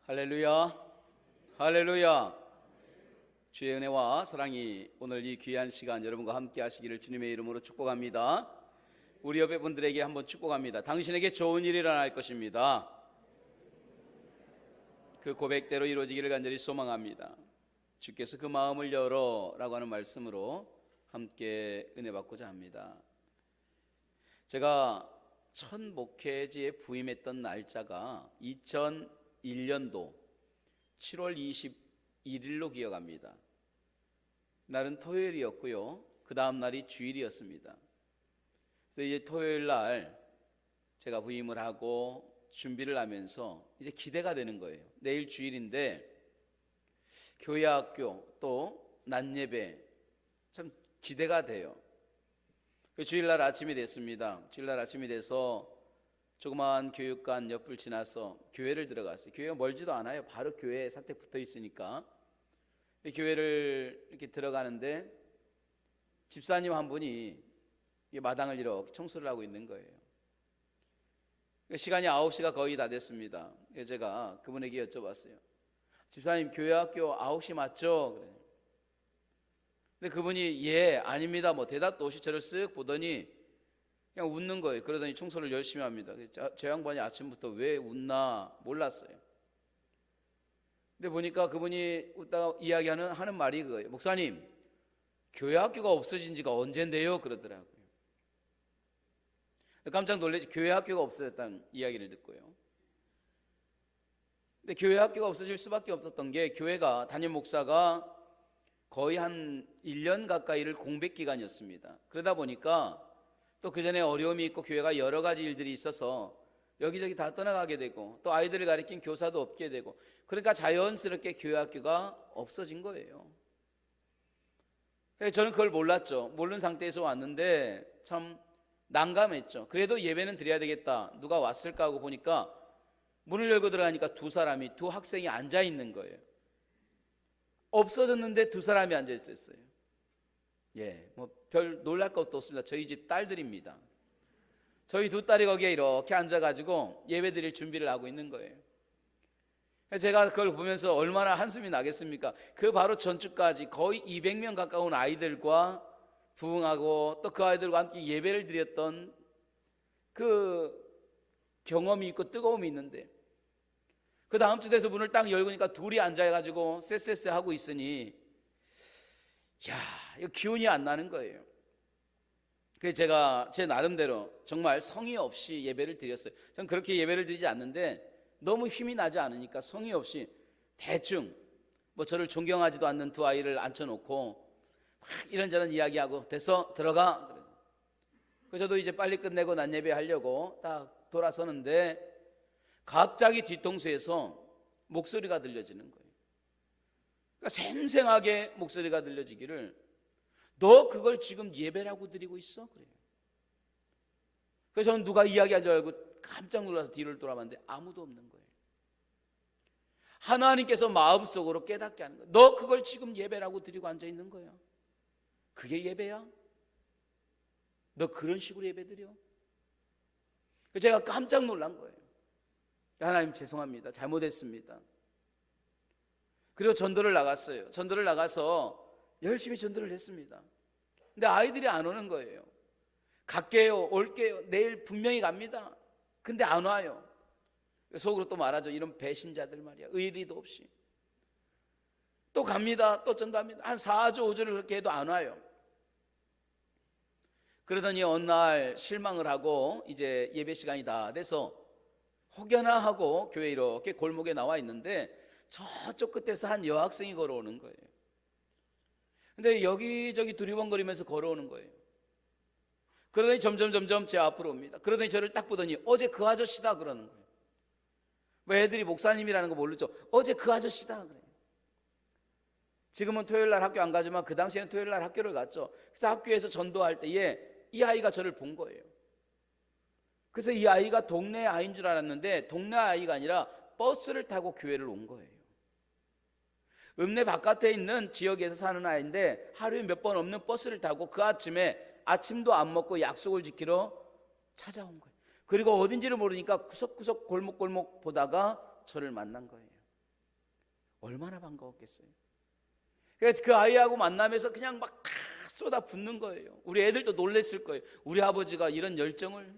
할렐루야, 할렐루야. 주의 은혜와 사랑이 오늘 이 귀한 시간 여러분과 함께 하시기를 주님의 이름으로 축복합니다. 우리 옆에 분들에게 한번 축복합니다. 당신에게 좋은 일이 일어날 것입니다. 그 고백대로 이루어지기를 간절히 소망합니다. 주께서 그 마음을 열어라고 하는 말씀으로 함께 은혜 받고자 합니다. 제가 첫 목회지에 부임했던 날짜가 2001년도 7월 21일로 기억합니다. 날은 토요일이었고요. 그 다음 날이 주일이었습니다. 그래서 이제 토요일 날 제가 부임을 하고 준비를 하면서 이제 기대가 되는 거예요. 내일 주일인데 교회 학교 또 낮 예배 참 기대가 돼요. 그 주일날 아침이 됐습니다. 주일날 아침이 돼서 조그마한 교육관 옆을 지나서 교회를 들어갔어요. 교회가 멀지도 않아요. 바로 교회에 사택 붙어 있으니까. 교회를 이렇게 들어가는데 집사님 한 분이 마당을 이렇게 청소를 하고 있는 거예요. 시간이 9시가 거의 다 됐습니다. 제가 그분에게 여쭤봤어요. 집사님, 교회 학교 9시 맞죠? 그래. 근데 그분이 예, 아닙니다. 뭐 대답도 없이 저를 쓱 보더니 그냥 웃는 거예요. 그러더니 청소를 열심히 합니다. 저 양반이 아침부터 왜 웃나 몰랐어요. 근데 보니까 그분이 웃다가 하는 말이 그거예요. 목사님, 교회 학교가 없어진 지가 언젠데요? 그러더라고요. 깜짝 놀라지. 교회 학교가 없어졌다는 이야기를 듣고요. 근데 교회 학교가 없어질 수밖에 없었던 게 교회가 담임 목사가 거의 한 1년 가까이를 공백 기간이었습니다. 그러다 보니까 또 그 전에 어려움이 있고 교회가 여러 가지 일들이 있어서 여기저기 다 떠나가게 되고 또 아이들을 가르친 교사도 없게 되고 그러니까 자연스럽게 교회 학교가 없어진 거예요. 저는 그걸 몰랐죠. 모르는 상태에서 왔는데 참 난감했죠. 그래도 예배는 드려야 되겠다. 누가 왔을까 하고 보니까 문을 열고 들어가니까 두 학생이 앉아 있는 거예요. 없어졌는데 두 사람이 앉아 있었어요. 뭐 별 놀랄 것도 없습니다. 저희 집 딸들입니다. 저희 두 딸이 거기에 이렇게 앉아가지고 예배 드릴 준비를 하고 있는 거예요. 제가 그걸 보면서 얼마나 한숨이 나겠습니까? 그 바로 전주까지 거의 200명 가까운 아이들과 부흥하고 또 그 아이들과 함께 예배를 드렸던 그 경험이 있고 뜨거움이 있는데 그 다음 주 돼서 문을 딱 열고니까 둘이 앉아가지고 쎄쎄쎄 하고 있으니 이거 기운이 안 나는 거예요. 그래서 제가 제 나름대로 정말 성의 없이 예배를 드렸어요. 전 그렇게 예배를 드리지 않는데 너무 힘이 나지 않으니까 성의 없이 대충 뭐 저를 존경하지도 않는 두 아이를 앉혀놓고 막 이런저런 이야기하고 돼서 들어가. 그래서 저도 이제 빨리 끝내고 낮 예배 하려고 딱 돌아서는데 갑자기 뒤통수에서 목소리가 들려지는 거예요. 그러니까 생생하게 목소리가 들려지기를 너 그걸 지금 예배라고 드리고 있어? 그래요. 그래서 저는 누가 이야기한 줄 알고 깜짝 놀라서 뒤를 돌아봤는데 아무도 없는 거예요. 하나님께서 마음속으로 깨닫게 하는 거예요. 너 그걸 지금 예배라고 드리고 앉아 있는 거야. 그게 예배야? 너 그런 식으로 예배 드려? 그래서 제가 깜짝 놀란 거예요. 하나님 죄송합니다. 잘못했습니다. 그리고 전도를 나갔어요. 전도를 나가서 열심히 전도를 했습니다. 근데 아이들이 안 오는 거예요. 갈게요, 올게요, 내일 분명히 갑니다. 근데 안 와요. 속으로 또 말하죠. 이런 배신자들 말이야. 의리도 없이. 또 갑니다. 또 전도합니다. 한 4주 5주를 그렇게 해도 안 와요. 그러더니 어느 날 실망을 하고 이제 예배 시간이 다 돼서 혹여나 하고 교회 이렇게 골목에 나와 있는데 저쪽 끝에서 한 여학생이 걸어오는 거예요. 근데 여기저기 두리번거리면서 걸어오는 거예요. 그러더니 점점 제 앞으로 옵니다. 그러더니 저를 딱 보더니 어제 그 아저씨다 그러는 거예요. 뭐 애들이 목사님이라는 거 모르죠. 어제 그 아저씨다 그래요. 지금은 토요일날 학교 안 가지만 그 당시에는 토요일날 학교를 갔죠. 그래서 학교에서 전도할 때에 이 아이가 저를 본 거예요. 그래서 이 아이가 동네 아이인 줄 알았는데 동네 아이가 아니라 버스를 타고 교회를 온 거예요. 읍내 바깥에 있는 지역에서 사는 아이인데 하루에 몇 번 없는 버스를 타고 그 아침에 아침도 안 먹고 약속을 지키러 찾아온 거예요. 그리고 어딘지를 모르니까 구석구석 골목골목 보다가 저를 만난 거예요. 얼마나 반가웠겠어요. 그래서 그 아이하고 만나면서 그냥 막 다 쏟아붓는 거예요. 우리 애들도 놀랬을 거예요. 우리 아버지가 이런 열정을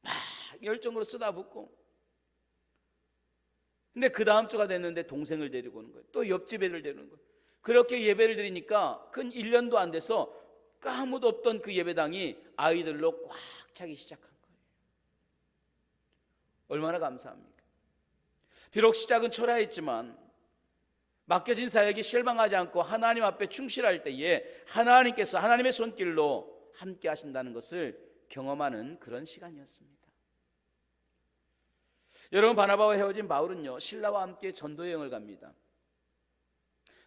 막 열정으로 쏟아붓고. 근데 그 다음 주가 됐는데 동생을 데리고 오는 거예요. 또 옆집 애들 데리는 거예요. 그렇게 예배를 드리니까 근 1년도 안 돼서 아무도 없던 그 예배당이 아이들로 꽉 차기 시작한 거예요. 얼마나 감사합니까? 비록 시작은 초라했지만 맡겨진 사역이 실망하지 않고 하나님 앞에 충실할 때에 하나님께서 하나님의 손길로 함께 하신다는 것을 경험하는 그런 시간이었습니다. 여러분, 바나바와 헤어진 바울은요, 신라와 함께 전도 여행을 갑니다.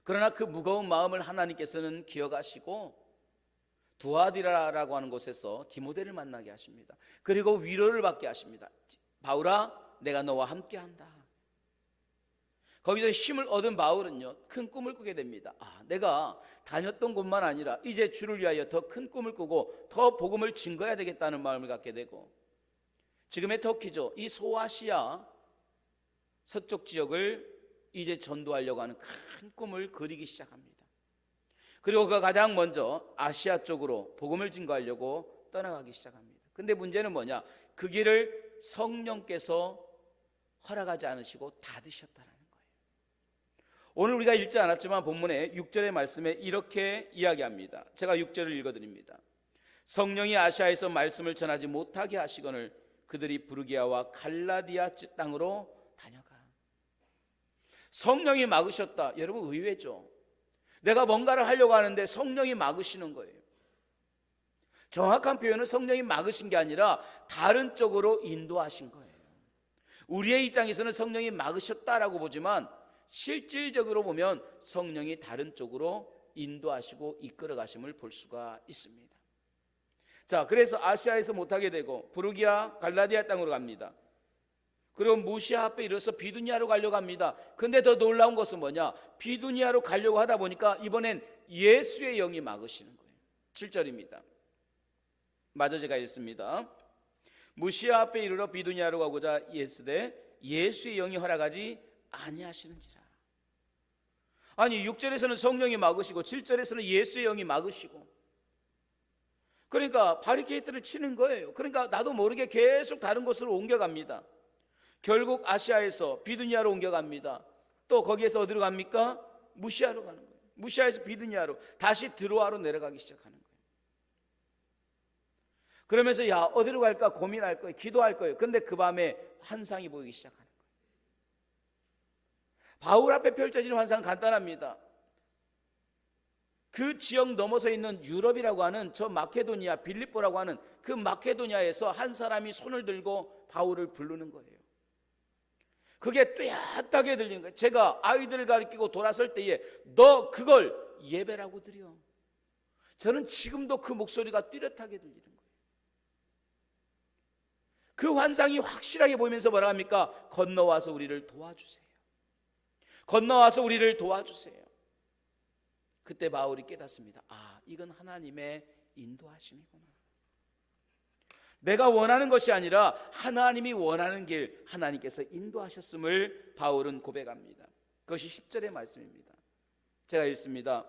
그러나 그 무거운 마음을 하나님께서는 기억하시고 두아디라라고 하는 곳에서 디모데를 만나게 하십니다. 그리고 위로를 받게 하십니다. 바울아, 내가 너와 함께한다. 거기서 힘을 얻은 바울은요, 큰 꿈을 꾸게 됩니다. 내가 다녔던 곳만 아니라 이제 주를 위하여 더 큰 꿈을 꾸고 더 복음을 증거해야 되겠다는 마음을 갖게 되고, 지금의 터키죠, 이 소아시아 서쪽 지역을 이제 전도하려고 하는 큰 꿈을 그리기 시작합니다. 그리고 그가 가장 먼저 아시아 쪽으로 복음을 증거하려고 떠나가기 시작합니다. 근데 문제는 뭐냐? 그 길을 성령께서 허락하지 않으시고 닫으셨다는 거예요. 오늘 우리가 읽지 않았지만 본문의 6절의 말씀에 이렇게 이야기합니다. 제가 6절을 읽어드립니다. 성령이 아시아에서 말씀을 전하지 못하게 하시거늘 그들이 부르기아와 갈라디아 땅으로 다녀가. 성령이 막으셨다. 여러분, 의외죠. 내가 뭔가를 하려고 하는데 성령이 막으시는 거예요. 정확한 표현은 성령이 막으신 게 아니라 다른 쪽으로 인도하신 거예요. 우리의 입장에서는 성령이 막으셨다라고 보지만 실질적으로 보면 성령이 다른 쪽으로 인도하시고 이끌어 가심을 볼 수가 있습니다. 자, 그래서 아시아에서 못하게 되고 부르기아 갈라디아 땅으로 갑니다. 그리고 무시아 앞에 이르러서 비두니아로 가려고 합니다. 근데 더 놀라운 것은 뭐냐? 비두니아로 가려고 하다 보니까 이번엔 예수의 영이 막으시는 거예요. 7절입니다. 마저 제가 읽습니다. 무시아 앞에 이르러 비두니아로 가고자 예스되 예수의 영이 허락하지 아니하시는지라. 아니, 6절에서는 성령이 막으시고 7절에서는 예수의 영이 막으시고, 그러니까 바리케이트를 치는 거예요. 그러니까 나도 모르게 계속 다른 곳으로 옮겨갑니다. 결국 아시아에서 비두니아로 옮겨갑니다. 또 거기에서 어디로 갑니까? 무시아로 가는 거예요. 무시아에서 비두니아로, 다시 드로아로 내려가기 시작하는 거예요. 그러면서 어디로 갈까 고민할 거예요. 기도할 거예요. 근데 그 밤에 환상이 보이기 시작하는 거예요. 바울 앞에 펼쳐지는 환상은 간단합니다. 그 지역 넘어서 있는 유럽이라고 하는 저 마케도니아, 빌립보라고 하는 그 마케도니아에서 한 사람이 손을 들고 바울을 부르는 거예요. 그게 뚜렷하게 들리는 거예요. 제가 아이들을 가르치고 돌아설 때에 너 그걸 예배라고 드려. 저는 지금도 그 목소리가 뚜렷하게 들리는 거예요. 그 환상이 확실하게 보이면서 뭐라 합니까? 건너와서 우리를 도와주세요. 건너와서 우리를 도와주세요. 그때 바울이 깨닫습니다. 이건 하나님의 인도하심이구나. 내가 원하는 것이 아니라 하나님이 원하는 길, 하나님께서 인도하셨음을 바울은 고백합니다. 그것이 10절의 말씀입니다. 제가 읽습니다.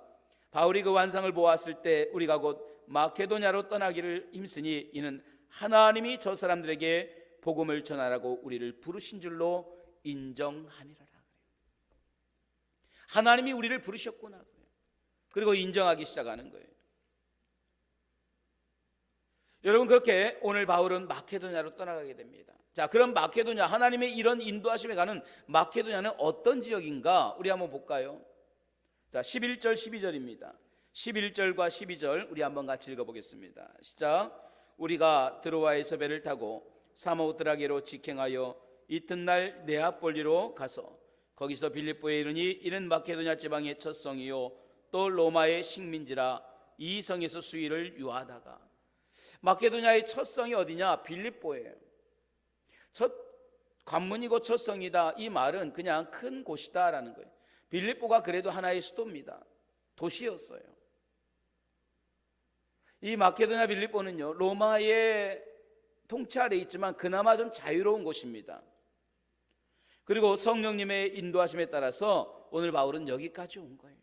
바울이 그 환상을 보았을 때 우리가 곧 마케도냐로 떠나기를 힘쓰니 이는 하나님이 저 사람들에게 복음을 전하라고 우리를 부르신 줄로 인정함이라. 하나님이 우리를 부르셨구나. 그리고 인정하기 시작하는 거예요. 여러분, 그렇게 오늘 바울은 마케도냐로 떠나가게 됩니다. 자, 그럼 마케도냐, 하나님의 이런 인도하심에 가는 마케도냐는 어떤 지역인가? 우리 한번 볼까요? 자, 11절 12절입니다. 11절과 12절 우리 한번 같이 읽어보겠습니다. 시작. 우리가 드로아에서 배를 타고 사모드라게로 직행하여 이튿날 네아폴리로 가서 거기서 빌립보에 이르니 이는 마케도냐 지방의 첫 성이요 또 로마의 식민지라 이 성에서 수일을 유하다가. 마케도냐의 첫 성이 어디냐? 빌립보예요. 첫 관문이고 첫 성이다, 이 말은 그냥 큰 곳이다 라는 거예요. 빌립보가 그래도 하나의 수도입니다. 도시였어요. 이 마케도냐 빌립보는요, 로마의 통치 아래 있지만 그나마 좀 자유로운 곳입니다. 그리고 성령님의 인도하심에 따라서 오늘 바울은 여기까지 온 거예요.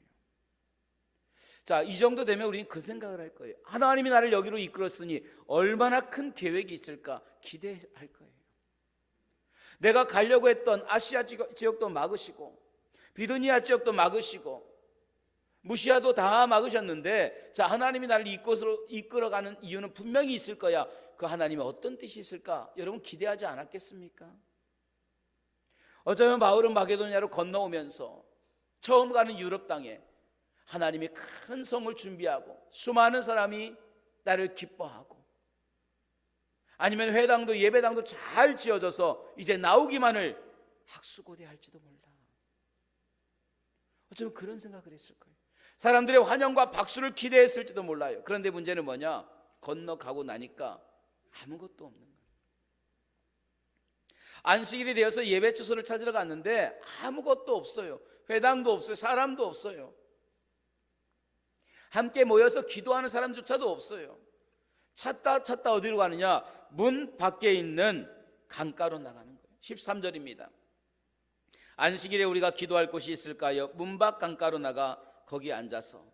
자, 이 정도 되면 우리는 그 생각을 할 거예요. 하나님이 나를 여기로 이끌었으니 얼마나 큰 계획이 있을까 기대할 거예요. 내가 가려고 했던 아시아 지역도 막으시고 비두니아 지역도 막으시고 무시아도 다 막으셨는데, 자, 하나님이 나를 이곳으로 이끌어가는 이유는 분명히 있을 거야. 그 하나님의 어떤 뜻이 있을까? 여러분 기대하지 않았겠습니까? 어쩌면 바울은 마게도냐로 건너오면서 처음 가는 유럽 땅에 하나님이 큰 성을 준비하고 수많은 사람이 나를 기뻐하고, 아니면 회당도 예배당도 잘 지어져서 이제 나오기만을 학수고대할지도 몰라. 어쩌면 그런 생각을 했을 거예요. 사람들의 환영과 박수를 기대했을지도 몰라요. 그런데 문제는 뭐냐? 건너가고 나니까 아무것도 없는 거예요. 안식일이 되어서 예배 처소를 찾으러 갔는데 아무것도 없어요. 회당도 없어요. 사람도 없어요. 함께 모여서 기도하는 사람조차도 없어요. 찾다 어디로 가느냐? 문 밖에 있는 강가로 나가는 거예요. 13절입니다. 안식일에 우리가 기도할 곳이 있을까요? 문 밖 강가로 나가 거기 앉아서,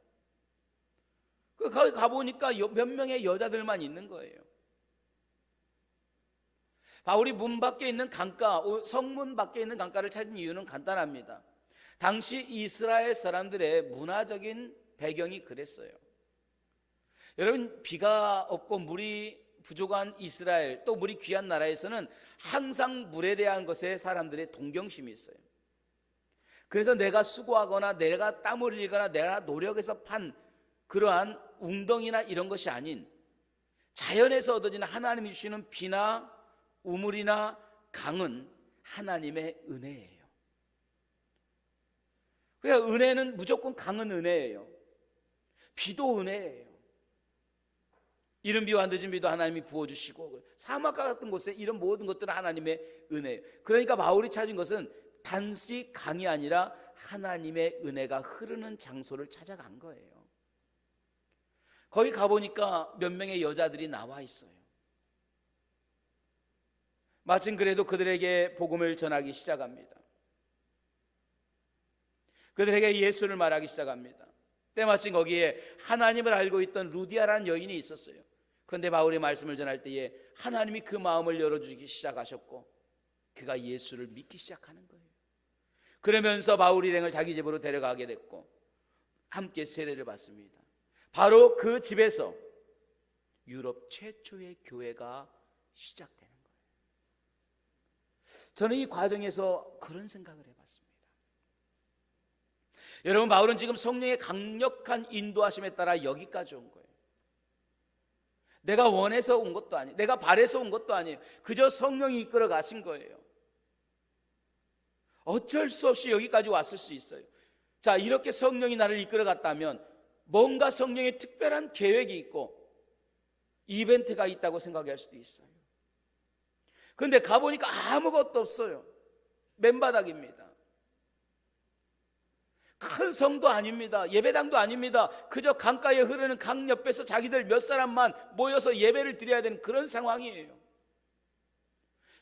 거기 가보니까 몇 명의 여자들만 있는 거예요. 바울이 문 밖에 있는 강가, 성문 밖에 있는 강가를 찾은 이유는 간단합니다. 당시 이스라엘 사람들의 문화적인 배경이 그랬어요. 여러분, 비가 없고 물이 부족한 이스라엘, 또 물이 귀한 나라에서는 항상 물에 대한 것에 사람들의 동경심이 있어요. 그래서 내가 수고하거나 내가 땀을 흘리거나 내가 노력해서 판 그러한 웅덩이나 이런 것이 아닌 자연에서 얻어지는 하나님이 주시는 비나 우물이나 강은 하나님의 은혜예요. 그러니까 은혜는 무조건, 강은 은혜예요. 비도 은혜예요. 이른 비와 늦은 비도 하나님이 부어주시고, 사막과 같은 곳에 이런 모든 것들은 하나님의 은혜예요. 그러니까 바울이 찾은 것은 단지 강이 아니라 하나님의 은혜가 흐르는 장소를 찾아간 거예요. 거기 가보니까 몇 명의 여자들이 나와 있어요. 마침 그래도 그들에게 복음을 전하기 시작합니다. 그들에게 예수를 말하기 시작합니다. 때마침 거기에 하나님을 알고 있던 루디아라는 여인이 있었어요. 그런데 바울이 말씀을 전할 때에 하나님이 그 마음을 열어주기 시작하셨고 그가 예수를 믿기 시작하는 거예요. 그러면서 바울 일행을 자기 집으로 데려가게 됐고 함께 세례를 받습니다. 바로 그 집에서 유럽 최초의 교회가 시작되는 거예요. 저는 이 과정에서 그런 생각을 해봤습니다. 여러분, 바울은 지금 성령의 강력한 인도하심에 따라 여기까지 온 거예요. 내가 원해서 온 것도 아니에요. 내가 바래서 온 것도 아니에요. 그저 성령이 이끌어 가신 거예요. 어쩔 수 없이 여기까지 왔을 수 있어요. 자, 이렇게 성령이 나를 이끌어 갔다면 뭔가 성령의 특별한 계획이 있고 이벤트가 있다고 생각할 수도 있어요. 그런데 가보니까 아무것도 없어요. 맨바닥입니다. 큰 성도 아닙니다. 예배당도 아닙니다. 그저 강가에 흐르는 강 옆에서 자기들 몇 사람만 모여서 예배를 드려야 되는 그런 상황이에요.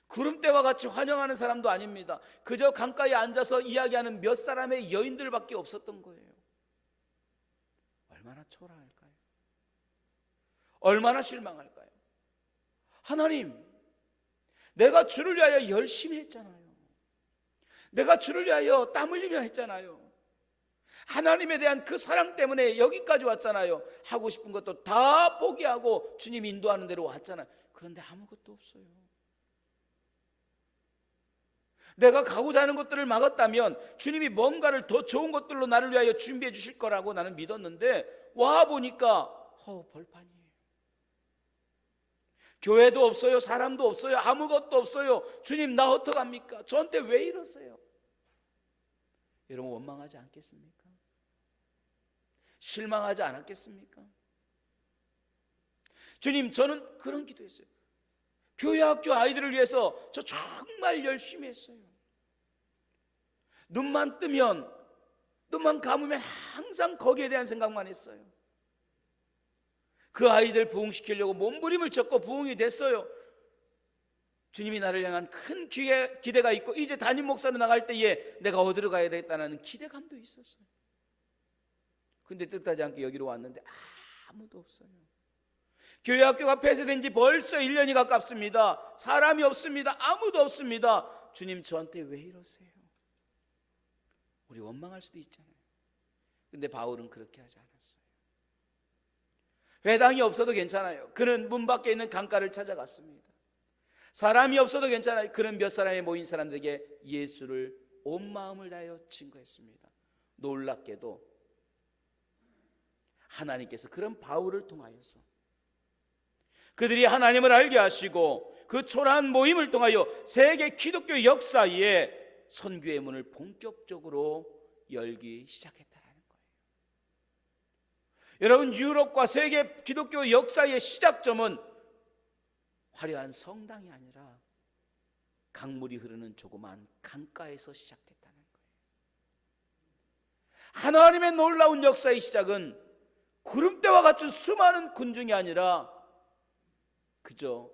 구름대와 같이 환영하는 사람도 아닙니다. 그저 강가에 앉아서 이야기하는 몇 사람의 여인들밖에 없었던 거예요. 얼마나 초라할까요? 얼마나 실망할까요? 하나님, 내가 주를 위하여 열심히 했잖아요. 내가 주를 위하여 땀 흘리며 했잖아요. 하나님에 대한 그 사랑 때문에 여기까지 왔잖아요. 하고 싶은 것도 다 포기하고 주님 인도하는 대로 왔잖아요. 그런데 아무것도 없어요. 내가 가고자 하는 것들을 막았다면 주님이 뭔가를 더 좋은 것들로 나를 위하여 준비해 주실 거라고 나는 믿었는데 와보니까 벌판이에요. 교회도 없어요. 사람도 없어요. 아무것도 없어요. 주님, 나 어떡합니까? 저한테 왜 이러세요? 여러분, 원망하지 않겠습니까? 실망하지 않았겠습니까? 주님, 저는 그런 기도했어요. 교회 학교 아이들을 위해서 저 정말 열심히 했어요. 눈만 뜨면, 눈만 감으면 항상 거기에 대한 생각만 했어요. 그 아이들 부흥시키려고 몸부림을 쳤고 부흥이 됐어요. 주님이 나를 향한 큰 기대가 있고 이제 담임 목사로 나갈 때에 내가 어디로 가야 되겠다는 기대감도 있었어요. 근데 뜻하지 않게 여기로 왔는데 아무도 없어요. 교회 학교가 폐쇄된 지 벌써 1년이 가깝습니다. 사람이 없습니다. 아무도 없습니다. 주님, 저한테 왜 이러세요? 우리 원망할 수도 있잖아요. 근데 바울은 그렇게 하지 않았어요. 회당이 없어도 괜찮아요. 그는 문 밖에 있는 강가를 찾아갔습니다. 사람이 없어도 괜찮아요. 그는 몇 사람이 모인 사람들에게 예수를 온 마음을 다하여 증거했습니다. 놀랍게도 하나님께서 그런 바울을 통하여서 그들이 하나님을 알게 하시고 그 초라한 모임을 통하여 세계 기독교 역사에 선교의 문을 본격적으로 열기 시작했다는 거예요. 여러분, 유럽과 세계 기독교 역사의 시작점은 화려한 성당이 아니라 강물이 흐르는 조그만 강가에서 시작됐다는 거예요. 하나님의 놀라운 역사의 시작은 구름대와 같은 수많은 군중이 아니라 그저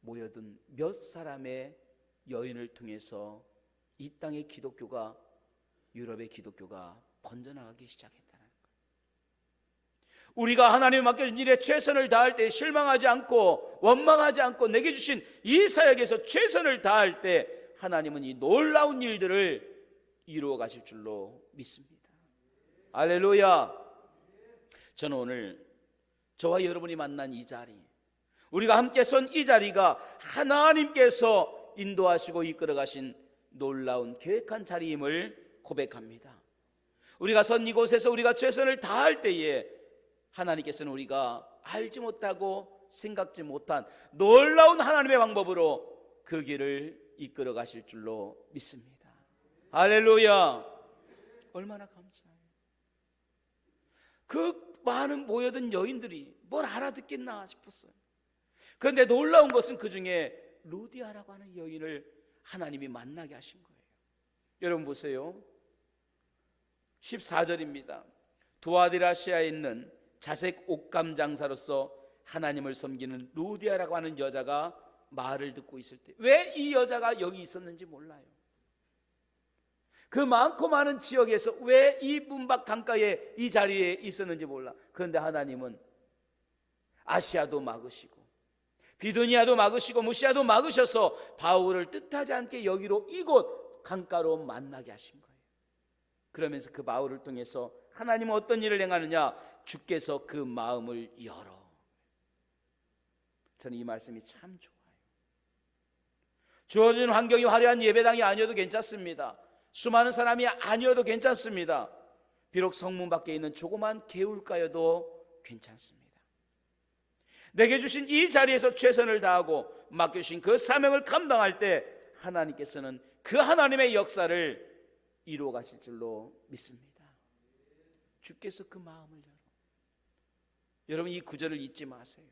모여든 몇 사람의 여인을 통해서 이 땅의 기독교가, 유럽의 기독교가 번져나가기 시작했다는 거예요. 우리가 하나님이 맡겨준 일에 최선을 다할 때 실망하지 않고 원망하지 않고 내게 주신 이 사역에서 최선을 다할 때 하나님은 이 놀라운 일들을 이루어 가실 줄로 믿습니다. 할렐루야. 저는 오늘 저와 여러분이 만난 이 자리, 우리가 함께 선 이 자리가 하나님께서 인도하시고 이끌어 가신 놀라운 계획한 자리임을 고백합니다. 우리가 선 이곳에서 우리가 최선을 다할 때에 하나님께서는 우리가 알지 못하고 생각지 못한 놀라운 하나님의 방법으로 그 길을 이끌어 가실 줄로 믿습니다. 할렐루야. 얼마나 감사해요. 그 많은 모여든 여인들이 뭘 알아듣겠나 싶었어요. 그런데 놀라운 것은 그 중에 루디아라고 하는 여인을 하나님이 만나게 하신 거예요. 여러분 보세요. 14절입니다. 두아디라시아에 있는 자색 옷감 장사로서 하나님을 섬기는 루디아라고 하는 여자가 말을 듣고 있을 때, 왜 이 여자가 여기 있었는지 몰라요. 그 많고 많은 지역에서 왜 이 문밖 강가에 이 자리에 있었는지 몰라. 그런데 하나님은 아시아도 막으시고 비두니아도 막으시고 무시아도 막으셔서 바울을 뜻하지 않게 여기로 이곳 강가로 만나게 하신 거예요. 그러면서 그 바울을 통해서 하나님은 어떤 일을 행하느냐? 주께서 그 마음을 열어. 저는 이 말씀이 참 좋아요. 주어진 환경이 화려한 예배당이 아니어도 괜찮습니다. 수많은 사람이 아니어도 괜찮습니다. 비록 성문 밖에 있는 조그만 개울가여도 괜찮습니다. 내게 주신 이 자리에서 최선을 다하고 맡겨주신 그 사명을 감당할 때 하나님께서는 그 하나님의 역사를 이루어 가실 줄로 믿습니다. 주께서 그 마음을 열어. 여러분, 이 구절을 잊지 마세요.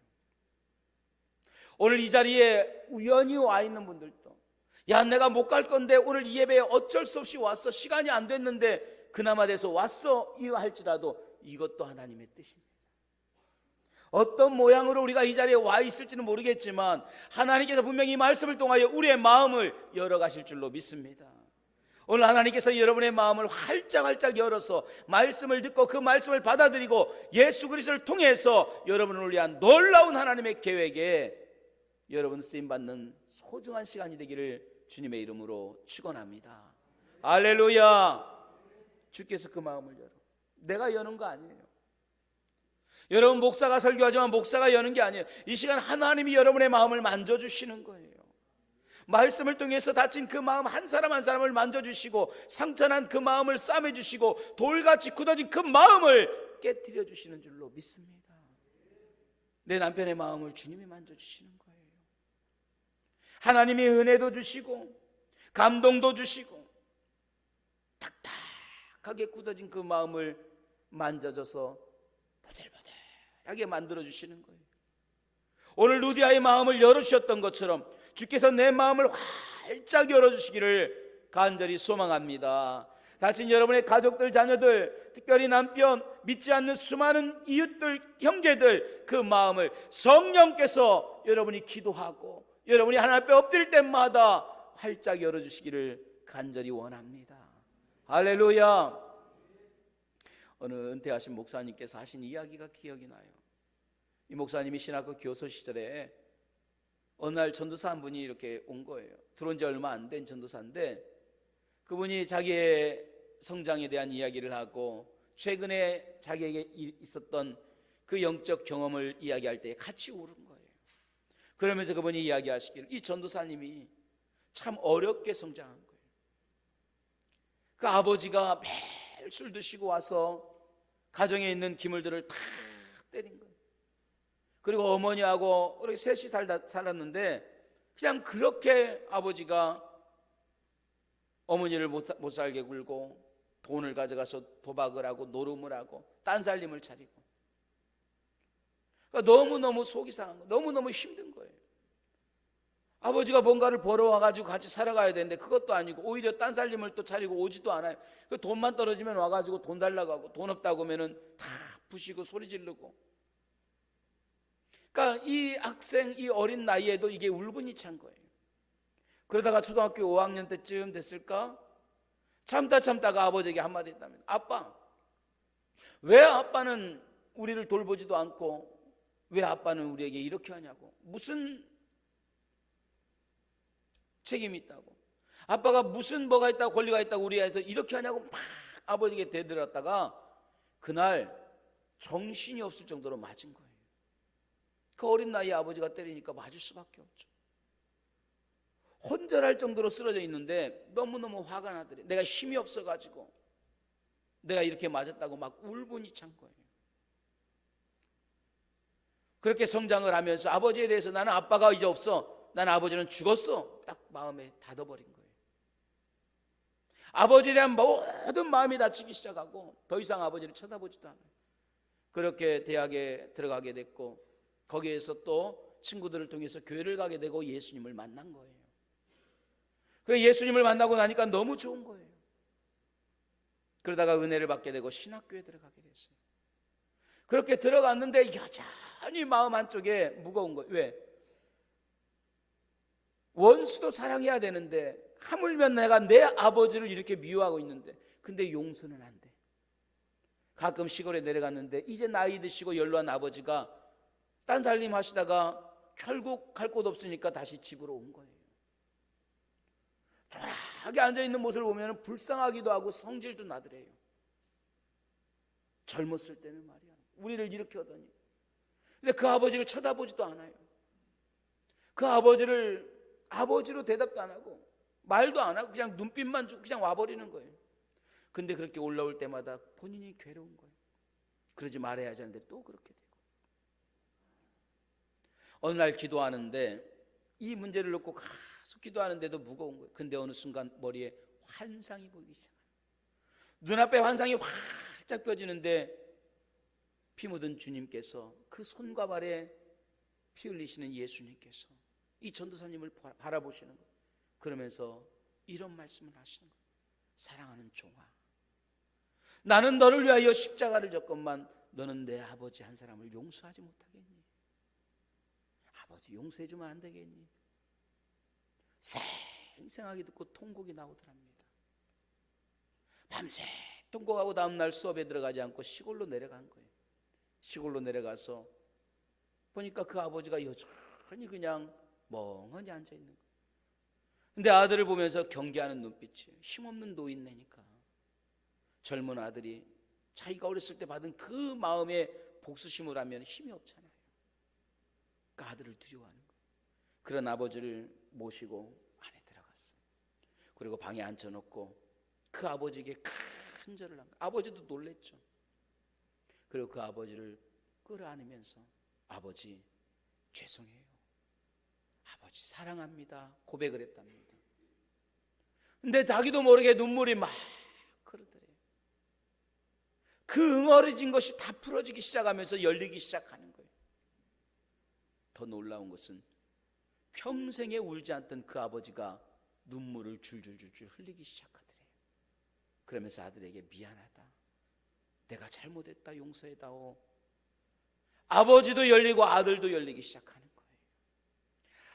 오늘 이 자리에 우연히 와 있는 분들도, 야, 내가 못 갈 건데 오늘 이 예배에 어쩔 수 없이 왔어, 시간이 안 됐는데 그나마 돼서 왔어, 이러 할지라도 이것도 하나님의 뜻입니다. 어떤 모양으로 우리가 이 자리에 와 있을지는 모르겠지만 하나님께서 분명히 이 말씀을 통하여 우리의 마음을 열어 가실 줄로 믿습니다. 오늘 하나님께서 여러분의 마음을 활짝 열어서 말씀을 듣고 그 말씀을 받아들이고 예수 그리스도를 통해서 여러분을 위한 놀라운 하나님의 계획에 여러분 쓰임받는 소중한 시간이 되기를 주님의 이름으로 축원합니다. 할렐루야. 주께서 그 마음을 열어. 내가 여는 거 아니에요. 여러분, 목사가 설교하지만 목사가 여는 게 아니에요. 이 시간 하나님이 여러분의 마음을 만져주시는 거예요. 말씀을 통해서 다친 그 마음 한 사람 한 사람을 만져주시고 상처난 그 마음을 싸매주시고 돌같이 굳어진 그 마음을 깨트려 주시는 줄로 믿습니다. 내 남편의 마음을 주님이 만져주시는 거예요. 하나님이 은혜도 주시고 감동도 주시고 딱딱하게 굳어진 그 마음을 만져줘서 보들보들하게 만들어주시는 거예요. 오늘 루디아의 마음을 열어주셨던 것처럼 주께서 내 마음을 활짝 열어주시기를 간절히 소망합니다. 다친 여러분의 가족들, 자녀들, 특별히 남편, 믿지 않는 수많은 이웃들, 형제들, 그 마음을 성령께서 여러분이 기도하고 여러분이 하나님 앞에 엎드릴 때마다 활짝 열어주시기를 간절히 원합니다. 할렐루야. 어느 은퇴하신 목사님께서 하신 이야기가 기억이 나요. 이 목사님이 신학교 교수 시절에 어느 날 전도사 한 분이 이렇게 온 거예요. 들어온 지 얼마 안 된 전도사인데 그분이 자기의 성장에 대한 이야기를 하고 최근에 자기에게 있었던 그 영적 경험을 이야기할 때 같이 울은 거예요. 그러면서 그분이 이야기하시기를 이 전도사님이 참 어렵게 성장한 거예요. 그 아버지가 매일 술 드시고 와서 가정에 있는 기물들을 다 때린 거예요. 그리고 어머니하고 그렇게 셋이 살았는데 그냥 그렇게 아버지가 어머니를 못 살게 굴고 돈을 가져가서 도박을 하고 노름을 하고 딴살림을 차리고, 그러니까 너무너무 속이 상한 거예요. 너무너무 힘든 거예요. 아버지가 뭔가를 벌어와가지고 같이 살아가야 되는데 그것도 아니고 오히려 딴살림을 또 차리고 오지도 않아요. 그 돈만 떨어지면 와가지고 돈 달라고 하고 돈 없다고 하면은 다 부시고 소리 지르고. 그러니까 이 학생 이 어린 나이에도 이게 울분이 찬 거예요. 그러다가 초등학교 5학년 때쯤 됐을까? 참다가 아버지에게 한마디 했다면, 아빠, 왜 아빠는 우리를 돌보지도 않고 왜 아빠는 우리에게 이렇게 하냐고. 무슨 책임이 있다고, 아빠가 무슨 뭐가 있다고 권리가 있다고 우리에서 이렇게 하냐고 막 아버지에게 대들었다가 그날 정신이 없을 정도로 맞은 거예요. 그 어린 나이에 아버지가 때리니까 맞을 수밖에 없죠. 혼절할 정도로 쓰러져 있는데 너무너무 화가 나더래. 내가 힘이 없어가지고 내가 이렇게 맞았다고 막 울분이 찬 거예요. 그렇게 성장을 하면서 아버지에 대해서 나는 아빠가 이제 없어, 나는 아버지는 죽었어, 딱 마음에 닫아버린 거예요. 아버지에 대한 모든 마음이 닫히기 시작하고 더 이상 아버지를 쳐다보지도 않아요. 그렇게 대학에 들어가게 됐고 거기에서 또 친구들을 통해서 교회를 가게 되고 예수님을 만난 거예요. 그 예수님을 만나고 나니까 너무 좋은 거예요. 그러다가 은혜를 받게 되고 신학교에 들어가게 됐어요. 그렇게 들어갔는데 여전히 마음 한쪽에 무거운 거예요. 왜? 원수도 사랑해야 되는데 하물며 내가 내 아버지를 이렇게 미워하고 있는데 근데 용서는 안 돼. 가끔 시골에 내려갔는데 이제 나이 드시고 연로한 아버지가 딴 살림 하시다가 결국 갈 곳 없으니까 다시 집으로 온 거예요. 초라하게 앉아있는 모습을 보면 불쌍하기도 하고 성질도 나더래요. 젊었을 때는 말이야, 우리를 이렇게 하더니. 근데 그 아버지를 쳐다보지도 않아요. 그 아버지를 아버지로 대답도 안 하고 말도 안 하고 그냥 눈빛만 주고 그냥 와버리는 거예요. 근데 그렇게 올라올 때마다 본인이 괴로운 거예요. 그러지 말아야지 하는데 또 그렇게 되고. 어느 날 기도하는데 이 문제를 놓고 계속 기도하는데도 무거운 거예요. 근데 어느 순간 머리에 환상이 보이기 시작해요. 눈앞에 환상이 활짝 펴지는데 피 묻은 주님께서 그 손과 발에 피 흘리시는 예수님께서 이 전도사님을 바라보시는 거예요. 그러면서 이런 말씀을 하시는 거예요. 사랑하는 종아, 나는 너를 위하여 십자가를 졌건만 너는 내 아버지 한 사람을 용서하지 못하겠니? 아버지 용서해주면 안 되겠니? 생생하게 듣고 통곡이 나오더랍니다. 밤새 통곡하고 다음날 수업에 들어가지 않고 시골로 내려간 거예요. 시골로 내려가서 보니까 그 아버지가 여전히 그냥 멍하니 앉아있는 거예요. 근데 아들을 보면서 경계하는 눈빛이에요. 힘없는 노인네니까. 젊은 아들이 자기가 어렸을 때 받은 그 마음의 복수심을 하면 힘이 없잖아요. 그 아들을 두려워하는 거예요. 그런 아버지를 모시고 안에 들어갔어요. 그리고 방에 앉혀놓고 그 아버지에게 큰 절을 한 거예요. 아버지도 놀랬죠. 그리고 그 아버지를 끌어안으면서 아버지 죄송해요, 아버지 사랑합니다 고백을 했답니다. 근데 자기도 모르게 눈물이 막 흐르더래요. 그 응어리진 것이 다 풀어지기 시작하면서 열리기 시작하는 거예요. 더 놀라운 것은 평생에 울지 않던 그 아버지가 눈물을 줄줄줄줄 흘리기 시작하더래요. 그러면서 아들에게 미안하다, 내가 잘못했다, 용서해다오. 아버지도 열리고 아들도 열리기 시작하는 거예요.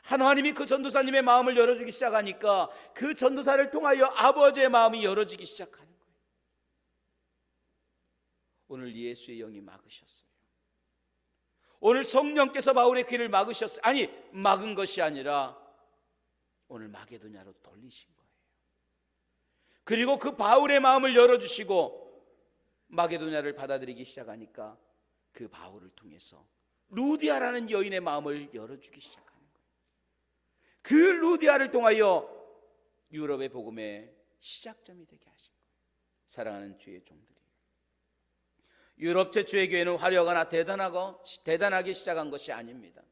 하나님이 그 전도사님의 마음을 열어주기 시작하니까 그 전도사를 통하여 아버지의 마음이 열어지기 시작하는 거예요. 오늘 예수의 영이 막으셨어요. 오늘 성령께서 바울의 귀를 막으셨어요. 아니, 막은 것이 아니라 오늘 마게도냐로 돌리신 거예요. 그리고 그 바울의 마음을 열어주시고 마게도냐를 받아들이기 시작하니까 그 바울을 통해서 루디아라는 여인의 마음을 열어주기 시작하는 거예요. 그 루디아를 통하여 유럽의 복음의 시작점이 되게 하신 거예요. 사랑하는 주의 종들이, 유럽 최초의 교회는 화려하거나 대단하게 시작한 것이 아닙니다.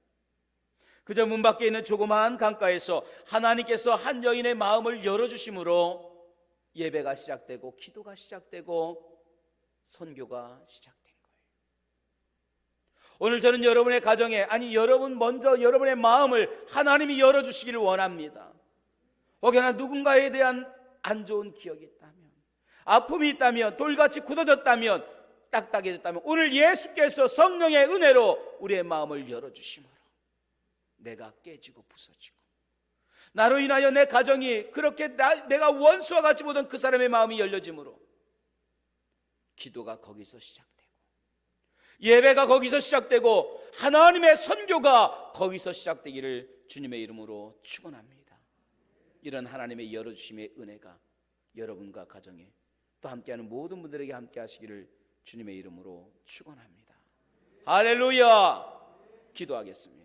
그저 문 밖에 있는 조그마한 강가에서 하나님께서 한 여인의 마음을 열어주심으로 예배가 시작되고 기도가 시작되고 선교가 시작된 거예요. 오늘 저는 여러분의 가정에, 아니 여러분 먼저 여러분의 마음을 하나님이 열어주시기를 원합니다. 혹여나 누군가에 대한 안 좋은 기억이 있다면, 아픔이 있다면, 돌같이 굳어졌다면, 딱딱해졌다면 오늘 예수께서 성령의 은혜로 우리의 마음을 열어주심으로 내가 깨지고 부서지고, 나로 인하여 내 가정이 그렇게 내가 원수와 같이 보던 그 사람의 마음이 열려짐으로 기도가 거기서 시작되고, 예배가 거기서 시작되고, 하나님의 선교가 거기서 시작되기를 주님의 이름으로 축원합니다. 이런 하나님의 열어주심의 은혜가 여러분과 가정에 또 함께하는 모든 분들에게 함께 하시기를 주님의 이름으로 축원합니다. 할렐루야. 기도하겠습니다.